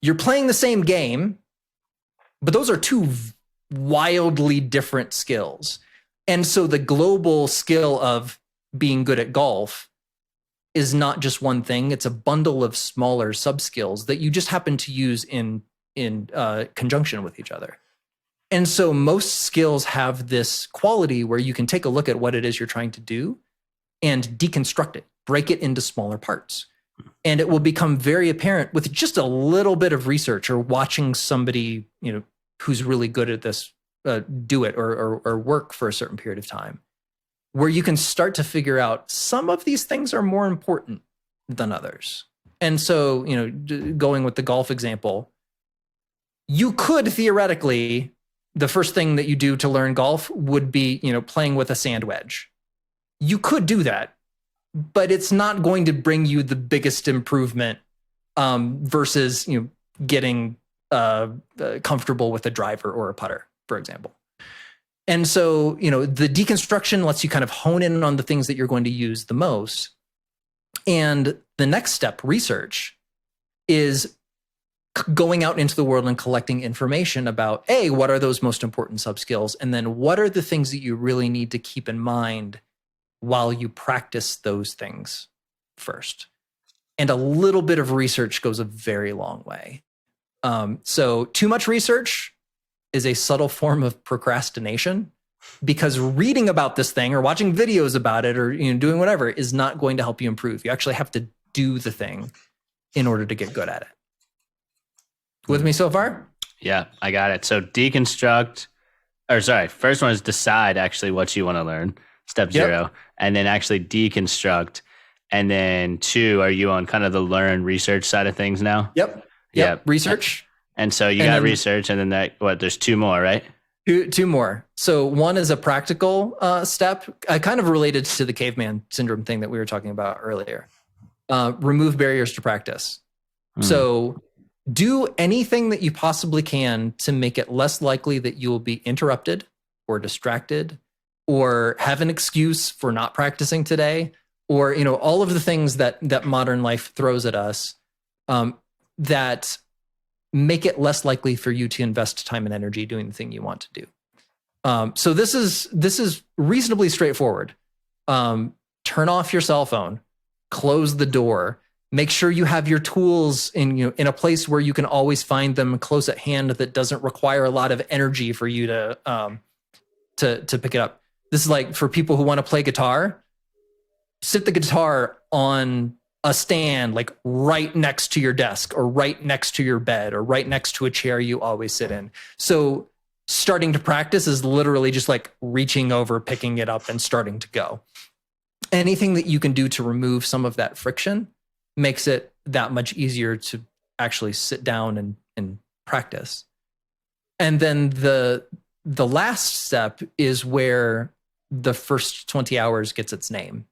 you're playing the same game, but those are two wildly different skills. And so the global skill of being good at golf is not just one thing. It's a bundle of smaller sub skills that you just happen to use in conjunction with each other. And so most skills have this quality where you can take a look at what it is you're trying to do and deconstruct it, break it into smaller parts. And it will become very apparent with just a little bit of research or watching somebody, who's really good at this, do it or work for a certain period of time, where you can start to figure out some of these things are more important than others. And so, going with the golf example, you could theoretically, the first thing that you do to learn golf would be, playing with a sand wedge. You could do that, but it's not going to bring you the biggest improvement versus, getting comfortable with a driver or a putter, for example. And so, the deconstruction lets you kind of hone in on the things that you're going to use the most. And the next step, research, is going out into the world and collecting information about, A, what are those most important subskills? And then what are the things that you really need to keep in mind while you practice those things first? And a little bit of research goes a very long way. So too much research is a subtle form of procrastination, because reading about this thing or watching videos about it or doing whatever is not going to help you improve. You actually have to do the thing in order to get good at it. With me so far? Yeah, I got it. So first one is decide actually what you want to learn, step 0, and then actually deconstruct. And then 2, are you on kind of the learn research side of things now? Yep. Research. And so you got research, and then there's 2 more, right? Two more. So one is a practical step, kind of related to the caveman syndrome thing that we were talking about earlier. Remove barriers to practice. So do anything that you possibly can to make it less likely that you will be interrupted or distracted or have an excuse for not practicing today, or all of the things that modern life throws at us that make it less likely for you to invest time and energy doing the thing you want to do. So this is reasonably straightforward. Turn off your cell phone, close the door, make sure you have your tools in a place where you can always find them close at hand that doesn't require a lot of energy for you to pick it up. This is like for people who want to play guitar, sit the guitar on a stand, like right next to your desk or right next to your bed or right next to a chair you always sit in. So starting to practice is literally just like reaching over, picking it up and starting to go. Anything that you can do to remove some of that friction makes it that much easier to actually sit down and practice. And then the last step is where the first 20 hours gets its name.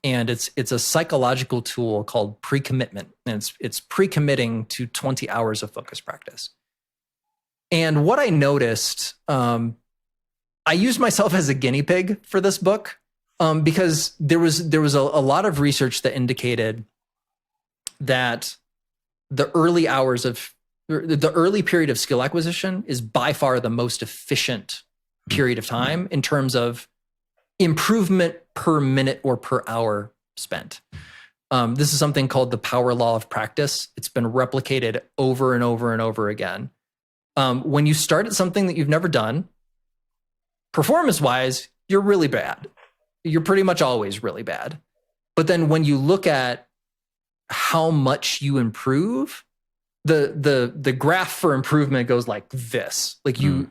And it's a psychological tool called pre-commitment. And it's pre-committing to 20 hours of focus practice. And what I noticed, I used myself as a guinea pig for this book because there was a lot of research that indicated that the early period of skill acquisition is by far the most efficient period of time in terms of improvement per minute or per hour spent. This is something called the power law of practice. It's been replicated over and over and over again. When you start at something that you've never done, performance-wise, you're really bad. You're pretty much always really bad. But then when you look at how much you improve, the graph for improvement goes like this. Like you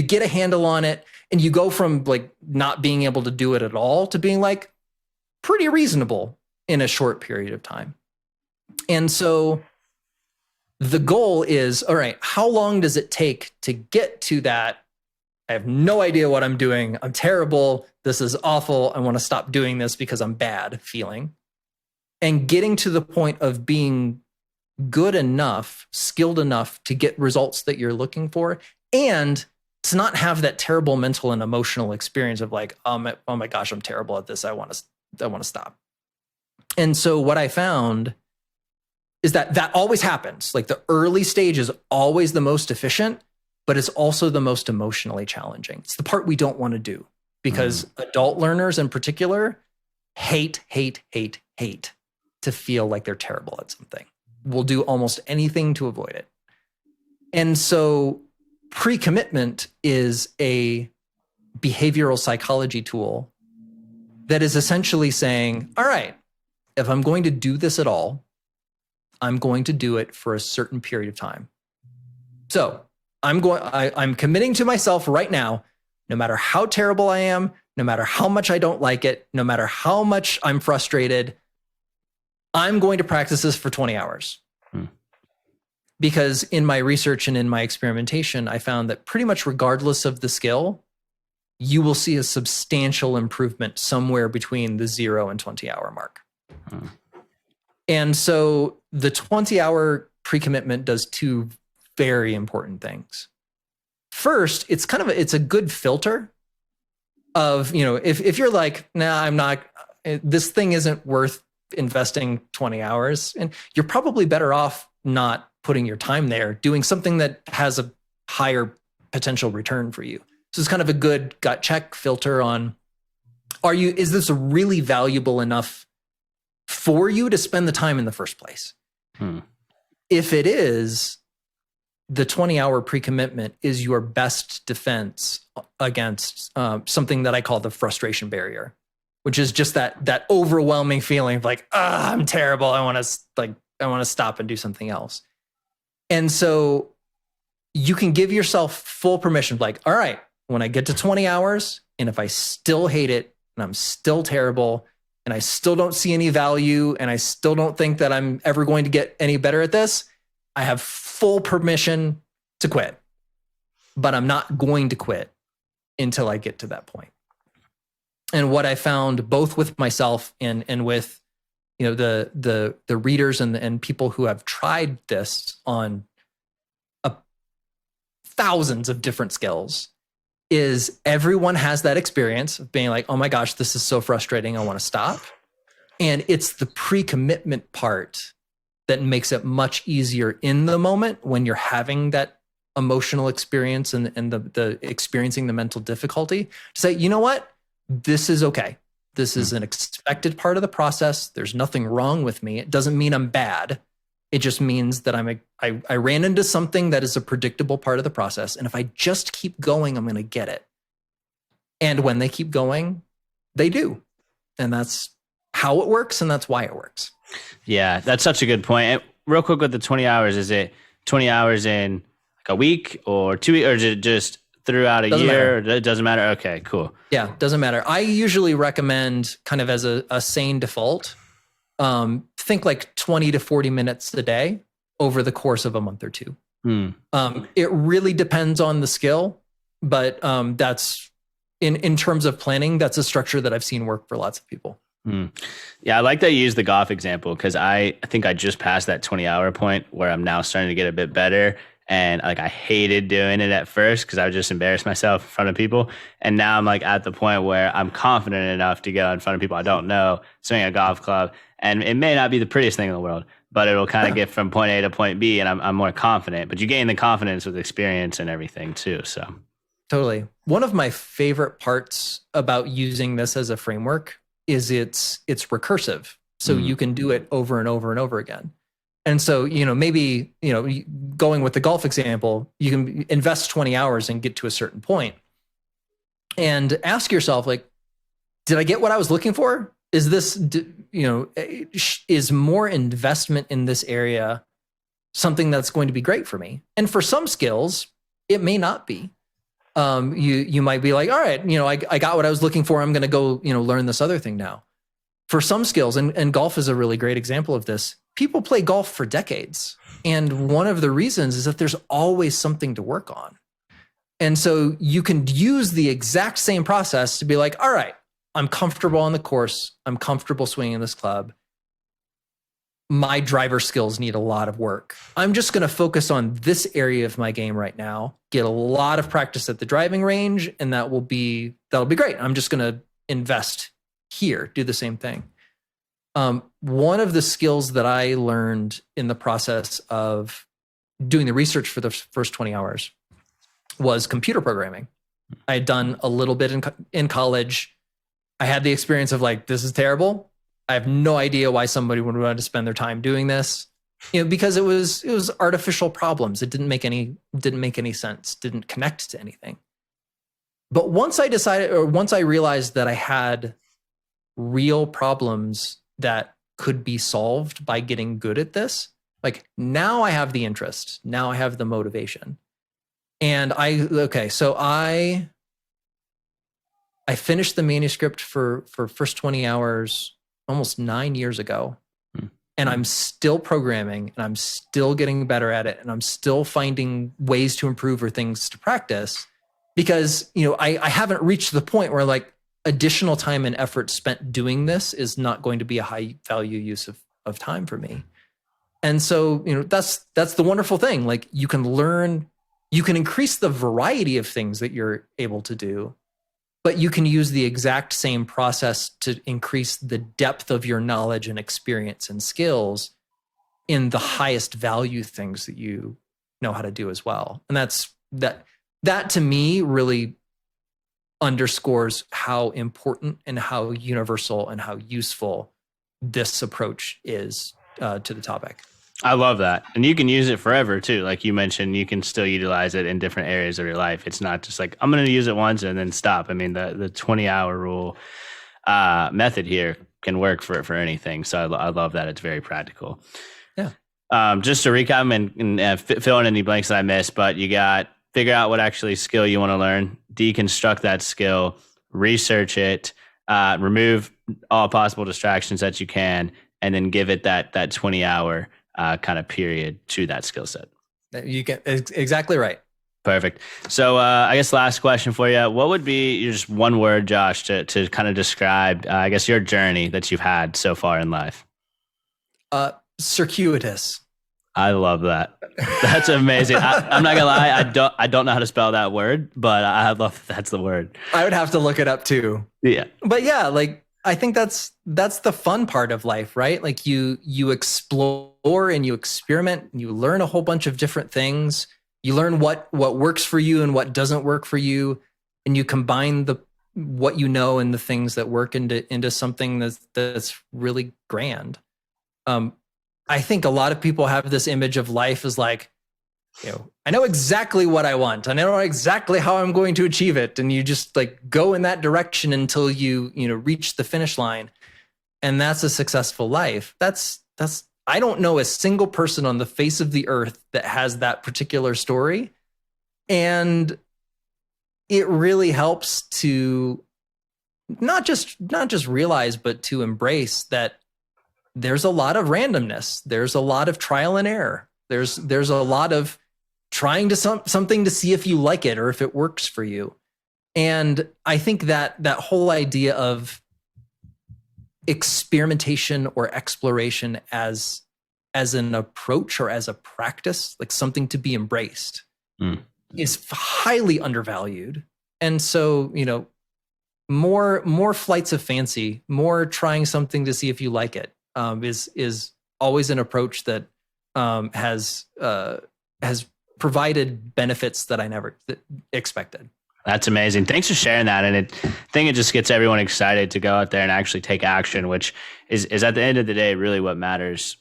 get a handle on it and you go from like not being able to do it at all to being like pretty reasonable in a short period of time. And so the goal is, all right, how long does it take to get to that? I have no idea what I'm doing. I'm terrible. This is awful. I want to stop doing this because I'm bad feeling. And getting to the point of being good enough, skilled enough to get results that you're looking for, and to not have that terrible mental and emotional experience of like, oh my gosh, I'm terrible at this. I want to stop. And so what I found is that always happens. Like the early stage is always the most efficient, but it's also the most emotionally challenging. It's the part we don't want to do because adult learners in particular hate to feel like they're terrible at something. Will do almost anything to avoid it. And so pre-commitment is a behavioral psychology tool that is essentially saying, all right, if I'm going to do this at all, I'm going to do it for a certain period of time. So I'm committing to myself right now, no matter how terrible I am, no matter how much I don't like it, no matter how much I'm frustrated, I'm going to practice this for 20 hours. Because in my research and in my experimentation, I found that pretty much regardless of the skill, you will see a substantial improvement somewhere between the 0 and 20-hour mark. And so the 20-hour pre-commitment does two very important things. First, it's a good filter of, if you're like, nah, I'm not, this thing isn't worth investing 20 hours, and you're probably better off not putting your time there, doing something that has a higher potential return for you. So it's kind of a good gut check filter on, is this really valuable enough for you to spend the time in the first place? If it is, the 20-hour pre-commitment is your best defense against something that I call the frustration barrier, which is just that overwhelming feeling of like, I'm terrible. I want to stop and do something else. And so you can give yourself full permission, like, all right, when I get to 20 hours, and if I still hate it, and I'm still terrible, and I still don't see any value, and I still don't think that I'm ever going to get any better at this, I have full permission to quit. But I'm not going to quit until I get to that point. And what I found both with myself and with the readers and people who have tried this on thousands of different skills is everyone has that experience of being like, oh my gosh, this is so frustrating, I want to stop. And it's the pre-commitment part that makes it much easier in the moment when you're having that emotional experience and the experiencing the mental difficulty to say, you know what, this is okay. This is an expected part of the process. There's nothing wrong with me. It doesn't mean I'm bad. It just means that I ran into something that is a predictable part of the process. And if I just keep going, I'm going to get it. And when they keep going, they do. And that's how it works. And that's why it works. Yeah, that's such a good point. And real quick with the 20 hours, is it 20 hours in like a week or 2 weeks, or is it just throughout a year? It doesn't matter. Okay, cool. Yeah, doesn't matter. I usually recommend kind of as a sane default, think like 20 to 40 minutes a day over the course of a month or two. It really depends on the skill, but that's in terms of planning, that's a structure that I've seen work for lots of people. Yeah, I like that you use the golf example because I think I just passed that 20-hour point where I'm now starting to get a bit better. And like I hated doing it at first because I would just embarrass myself in front of people. And now I'm like at the point where I'm confident enough to go in front of people I don't know, swing a golf club. And it may not be the prettiest thing in the world, but it'll kind of get from point A to point B, and I'm more confident. But you gain the confidence with experience and everything too. So totally. One of my favorite parts about using this as a framework is it's recursive. So you can do it over and over and over again. And so, maybe, going with the golf example, you can invest 20 hours and get to a certain point and ask yourself, like, did I get what I was looking for? Is this, is more investment in this area something that's going to be great for me? And for some skills, it may not be. You might be like, all right, I got what I was looking for. I'm going to go, learn this other thing now. For some skills, and golf is a really great example of this, people play golf for decades. And one of the reasons is that there's always something to work on. And so you can use the exact same process to be like, all right, I'm comfortable on the course. I'm comfortable swinging this club. My driver skills need a lot of work. I'm just going to focus on this area of my game right now, get a lot of practice at the driving range, and that'll be great. I'm just going to invest here, do the same thing. One of the skills that I learned in the process of doing the research for the first 20 hours was computer programming. I had done a little bit in college. I had the experience of like, this is terrible. I have no idea why somebody would want to spend their time doing this, because it was artificial problems. It didn't make any sense, didn't connect to anything. But once I realized that I had real problems that could be solved by getting good at this, like now I have the interest, now I have the motivation. And so I finished the manuscript for First 20 Hours almost 9 years ago. And I'm still programming and I'm still getting better at it. And I'm still finding ways to improve or things to practice because, I haven't reached the point where like additional time and effort spent doing this is not going to be a high value use of time for me. And so, that's the wonderful thing. Like you can increase the variety of things that you're able to do, but you can use the exact same process to increase the depth of your knowledge and experience and skills in the highest value things that you know how to do as well. And that to me really underscores how important and how universal and how useful this approach is to the topic. I love that. And you can use it forever too. Like you mentioned, you can still utilize it in different areas of your life. It's not just like, I'm going to use it once and then stop. I mean, the 20-hour rule method here can work for anything. So I love that. It's very practical. Yeah. Just to recap and fill in any blanks that I missed, but you got figure out what actually skill you want to learn, deconstruct that skill, research it, remove all possible distractions that you can, and then give it that 20-hour kind of period to that skill set. You get exactly right. Perfect. So I guess last question for you. What would be just one word, Josh, to kind of describe, I guess, your journey that you've had so far in life? Circuitous. I love that. That's amazing. I'm not gonna lie. I don't know how to spell that word, but I love that's the word. I would have to look it up too. Yeah. But yeah, like I think that's the fun part of life, right? Like you explore and you experiment and you learn a whole bunch of different things. You learn what works for you and what doesn't work for you, and you combine what you know and the things that work into something that's really grand. I think a lot of people have this image of life as like, I know exactly what I want. I know exactly how I'm going to achieve it. And you just like go in that direction until you reach the finish line. And that's a successful life. I don't know a single person on the face of the earth that has that particular story. And it really helps to not just realize, but to embrace that there's a lot of randomness. There's a lot of trial and error. There's a lot of trying to something to see if you like it or if it works for you. And I think that whole idea of experimentation or exploration as an approach or as a practice, like something to be embraced, is highly undervalued. And so, more flights of fancy, more trying something to see if you like it, is always an approach that has provided benefits that I never expected. That's amazing. Thanks for sharing that. And I think it just gets everyone excited to go out there and actually take action, which is at the end of the day, really what matters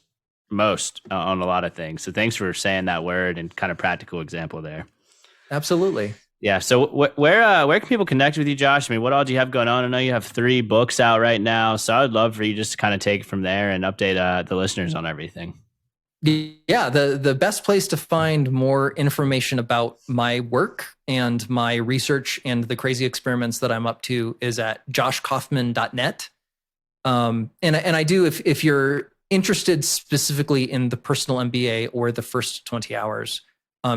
most on a lot of things. So thanks for saying that word and kind of practical example there. Absolutely. Yeah. So where can people connect with you, Josh? I mean, what all do you have going on? I know you have 3 books out right now. So I would love for you just to kind of take it from there and update the listeners on everything. Yeah, the best place to find more information about my work and my research and the crazy experiments that I'm up to is at joshkaufman.net. And I do, if you're interested specifically in the personal MBA or the first 20 hours,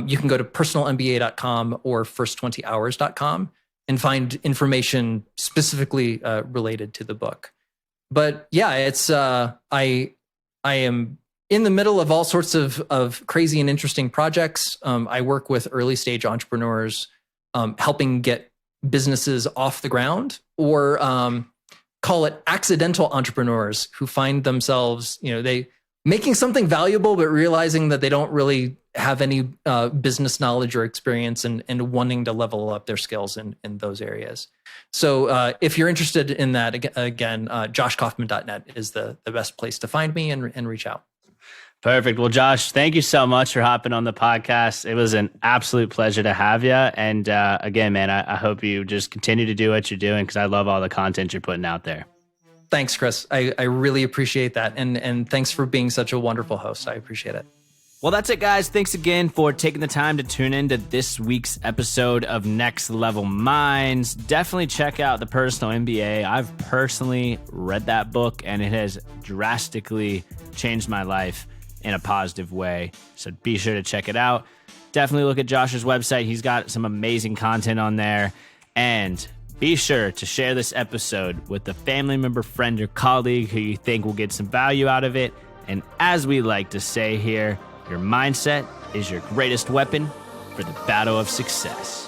you can go to personalmba.com or first20hours.com and find information specifically related to the book. But yeah, it's I am in the middle of all sorts of crazy and interesting projects. I work with early stage entrepreneurs, helping get businesses off the ground or call it accidental entrepreneurs who find themselves, they making something valuable, but realizing that they don't really have any business knowledge or experience and wanting to level up their skills in those areas. So if you're interested in that, again, joshkaufman.net is the best place to find me and reach out. Perfect. Well, Josh, thank you so much for hopping on the podcast. It was an absolute pleasure to have you. And again, man, I hope you just continue to do what you're doing because I love all the content you're putting out there. Thanks, Chris. I really appreciate that. And thanks for being such a wonderful host. I appreciate it. Well, that's it, guys. Thanks again for taking the time to tune into this week's episode of Next Level Minds. Definitely check out The Personal MBA. I've personally read that book, and it has drastically changed my life in a positive way. So be sure to check it out. Definitely look at Josh's website. He's got some amazing content on there. And be sure to share this episode with a family member, friend, or colleague who you think will get some value out of it. And as we like to say here, your mindset is your greatest weapon for the battle of success.